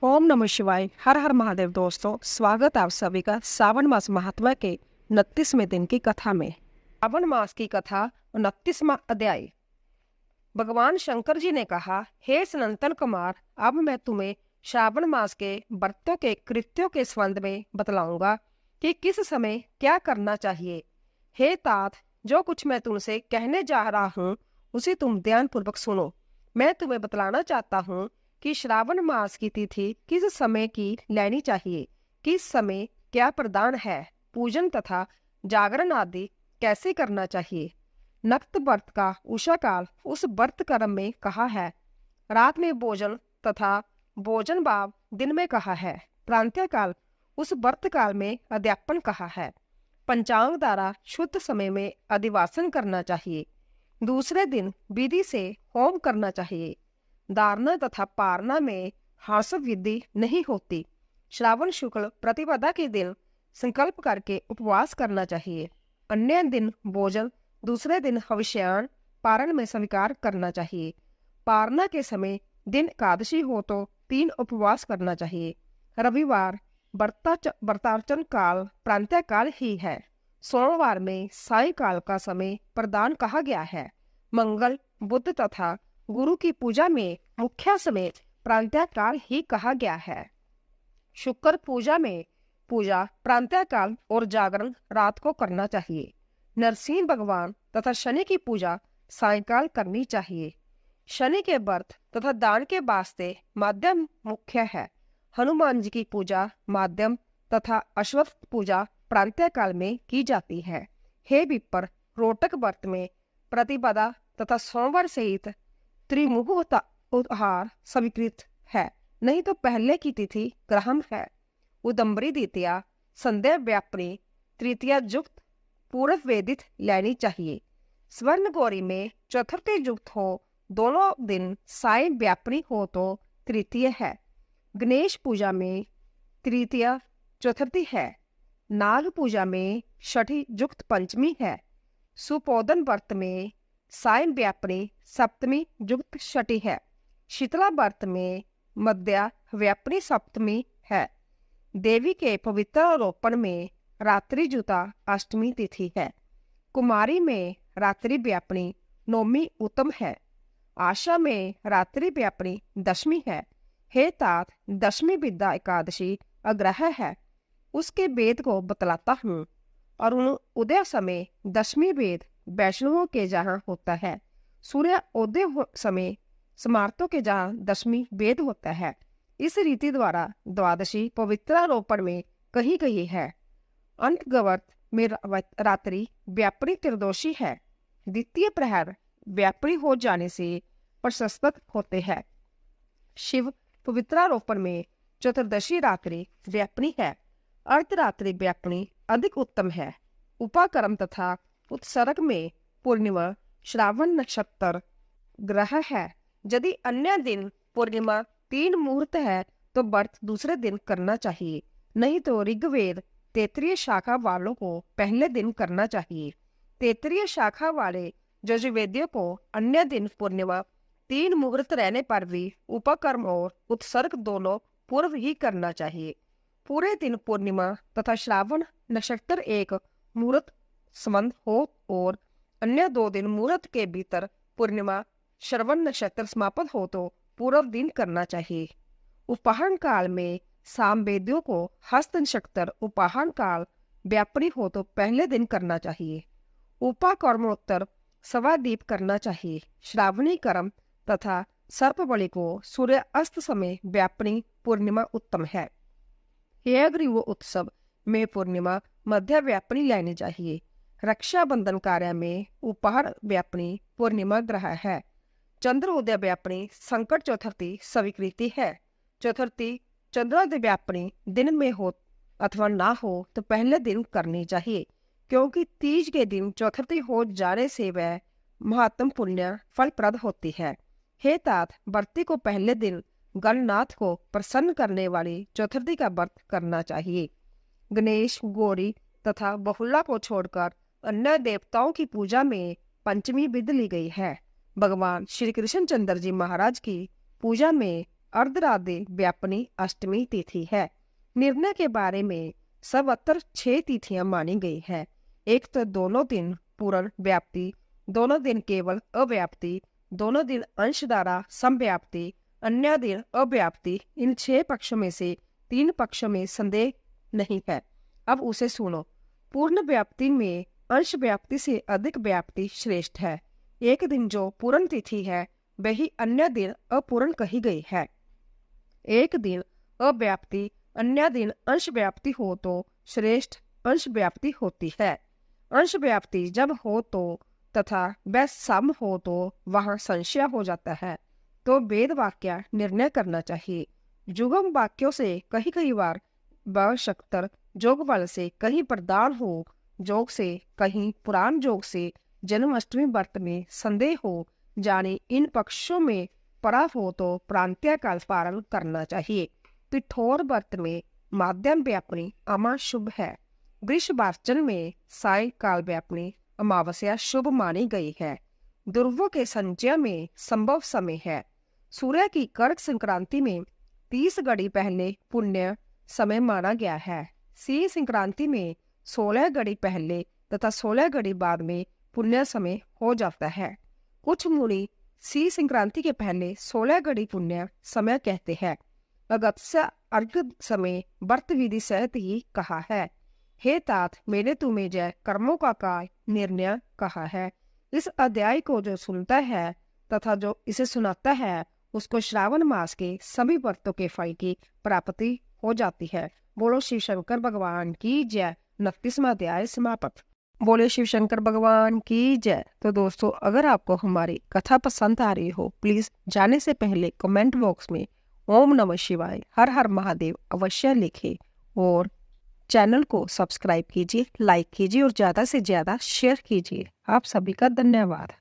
ओम नमः शिवाय। हर हर महादेव। दोस्तों, स्वागत आप सभी का सावन मास महात्मा के 29वें दिन की कथा में। सावन मास की कथा 29वां अध्याय। भगवान शंकर जी ने कहा, हे सनातन कुमार, अब मैं तुम्हें श्रावण मास के व्रतों के कृत्यों के संबंध में बतलाऊंगा कि किस समय क्या करना चाहिए। हे तात, जो कुछ मैं तुमसे कहने जा रहा हूँ उसे तुम ध्यान पूर्वक सुनो। मैं तुम्हें बतलाना चाहता हूँ कि श्रावण मास की तिथि किस समय की लेनी चाहिए, किस समय क्या प्रदान है, पूजन तथा जागरण आदि कैसे करना चाहिए। नक्त व्रत का उषा काल उस व्रत कर्म में कहा है, रात में भोजन तथा भोजन भाव दिन में कहा है, प्रांत्य काल उस व्रत काल में अध्यापन कहा है। पंचांग द्वारा शुद्ध समय में अधिवासन करना चाहिए। दूसरे दिन विधि से होम करना चाहिए। धारणा तथा पारना में हास्य विधि नहीं होती। श्रावण शुक्ल प्रतिपदा के दिन संकल्प करके उपवास करना चाहिए। अन्य दिन भोजन, दूसरे दिन हविष्यान पारण में स्वीकार करना चाहिए। पारना के समय दिन एकादशी हो तो 3 उपवास करना चाहिए। रविवार व्रतार्चन काल प्रांतः काल ही है। सोमवार में साय काल का समय प्रदान कहा गया है। मंगल, बुध तथा गुरु की पूजा में मुख्य समय प्रांतः काल ही कहा गया है। शुक्र पूजा में पूजा प्रांतः काल और जागरण रात को करना चाहिए। नरसिंह भगवान तथा शनि की पूजा सायंकाल करनी चाहिए। शनि के व्रत तथा दान के वास्ते माध्यम मुख्य है। हनुमान जी की पूजा माध्यम तथा अश्वत्थ पूजा प्रांतः काल में की जाती है। हे विप्र, रोटक व्रत में प्रतिपदा तथा सोमवार सहित त्रिमुहूर्त स्वीकृत है, नहीं तो पहले की तिथि ग्रहण है। उदम्बरी द्वितीया, संध्या व्यापनी तृतीया युक्त पूर्व वेदित लेनी चाहिए। स्वर्ण गौरी में चतुर्थी युक्त हो, दोनों दिन साय व्यापनी हो तो तृतीय है। गणेश पूजा में तृतीया चतुर्थी है। नाग पूजा में छठी युक्त पंचमी है। सुपोदन व्रत में साय व्यापनी सप्तमी युक्त छठी है। शीतला व्रत में मध्या व्यापनी सप्तमी है। देवी के पवित्र आरोपण में रात्रि जुता अष्टमी तिथि है। कुमारी में रात्रि व्यापनी नौमी उत्तम है। आशा में रात्रि व्यापनी दशमी है। हे तात, दशमी विद्या एकादशी अग्रह है। उसके वेद को बतलाता हूँ। और उदय समय दशमी वेद वैष्णवों के जहाँ होता है। सूर्य उदय समय स्मार्तों के जहाँ दशमी वेद होता है। इस रीति द्वारा द्वादशी पवित्रारोपण में कही गई है। अंतगवर्त में रात्रि व्यापनी त्रिदोषी है। द्वितीय प्रहर व्यापनी हो जाने से प्रशस्त होते हैं। शिव पवित्रारोपण में चतुर्दशी रात्रि व्यापनी है। अर्धरात्रि व्यापनी अधिक उत्तम है। उपाकर्म तथा उत्सर्ग में पूर्णिमा श्रावण नक्षत्र ग्रह है। यदि अन्य दिन पूर्णिमा 3 मुहूर्त है तो व्रत दूसरे दिन करना चाहिए, नहीं तो ऋग्वेद तैतरीय शाखा वालों को पहले दिन करना चाहिए। तैतरीय शाखा वाले यजुर्वेदियों को अन्य दिन पूर्णिमा 3 मुहूर्त रहने पर भी उपकर्म और उत्सर्ग दोनों पूर्व ही करना चाहिए। पूरे दिन पूर्णिमा तथा श्रावण नक्षत्र एक मुहूर्त संबंध हो और अन्य 2 दिन मुहूर्त के भीतर पूर्णिमा श्रवण नक्षत्र समाप्त हो तो पूर्व दिन करना चाहिए। उपाहन काल में सामवेदियों को हस्त नक्षत्र उपाहन काल व्यापनी हो तो पहले दिन करना चाहिए। उपाकर्मोत्तर सवादीप करना चाहिए। श्रावणी कर्म तथा सर्पबलि को सूर्य अस्त समय व्यापनी पूर्णिमा उत्तम है। हयग्रीव उत्सव में पूर्णिमा मध्य व्यापनी लेनी चाहिए। रक्षाबंधन कार्य में उपहार व्यापनी पूर्णिमा ग्रह है। चंद्र उदय व्यापनी संकट चतुर्थी स्वीकृति है। चतुर्थी चंद्रोदय व्यापनी दिन में हो अथवा ना हो तो पहले दिन करनी चाहिए, क्योंकि तीज के दिन चतुर्थी हो जाने से वह महत्तम पुण्य फलप्रद होती है। हे तात, व्रती को पहले दिन गणनाथ को प्रसन्न करने वाली चतुर्थी का व्रत करना चाहिए। गणेश, गौरी तथा बहुला को छोड़कर अन्य देवताओं की पूजा में पंचमी विधि ली गई है। भगवान श्री कृष्ण चंद्र जी महाराज की पूजा में अर्धराधि व्यापनी अष्टमी तिथि है। निर्णय के बारे में सर्वत्र 6 तिथियां मानी गई है। एक तो दोनों दिन पूर्ण व्याप्ति, दोनों दिन केवल अव्याप्ति, दोनों दिन अंश द्वारा समव्याप्ति, अन्य दिन अव्याप्ति। इन 6 पक्षों में से 3 पक्षों में संदेह नहीं है। अब उसे सुनो। पूर्ण व्याप्ति में अंश व्याप्ति से अधिक व्याप्ति श्रेष्ठ है। एक दिन जो पूर्ण तिथि है वही अन्य दिन अपूर्ण कही गई है। एक दिन अव्याप्ति अन्य दिन अंश व्याप्ति हो तो श्रेष्ठ अंश व्याप्ति होती है। अंश व्याप्ति जब हो तो तथा वह सम हो तो वहां संशय हो जाता है, तो वेद वाक्य निर्णय करना चाहिए। जुगम वाक्यों से कई बार बशक्तर जोग बल से कहीं प्रदान हो, जोग से कहीं पुराण जोग से जन्माष्टमी व्रत में संदेह हो, जाने इन पक्षों में पड़ा हो तो प्रांतीय काल पारण करना चाहिए। पिठोर व्रत में माध्यम व्यापनी अमा शुभ है। वृषवार्चन में साय काल व्यापनी अमावस्या शुभ मानी गई है। ध्रुवों के संचय में संभव समय है। सूर्य की कर्क संक्रांति में 30 घड़ी पहले पुण्य समय माना गया है। सी संक्रांति में 16 घड़ी पहले तथा 16 घड़ी बाद में पुण्य समय हो जाता है। कुछ मुनि सी संक्रांति के पहले 16 घड़ी पुण्य समय कहते हैं। अगत्य अर्घ समय व्रत विधि सहित ही कहा है। हे तात, मैंने तुम्हें जय कर्मों का काय निर्णय कहा है। इस अध्याय को जो सुनता है तथा जो इसे सुनाता है उसको श्रावण मास के सभी व्रतों के फल की प्राप्ति हो जाती है। बोलो शिव शंकर भगवान की जय। 29वां अध्याय समाप्त। बोले शिव शंकर भगवान की जय। तो दोस्तों, अगर आपको हमारी कथा पसंद आ रही हो, प्लीज जाने से पहले कमेंट बॉक्स में ओम नमः शिवाय, हर हर महादेव अवश्य लिखें और चैनल को सब्सक्राइब कीजिए, लाइक कीजिए और ज़्यादा से ज़्यादा शेयर कीजिए। आप सभी का धन्यवाद।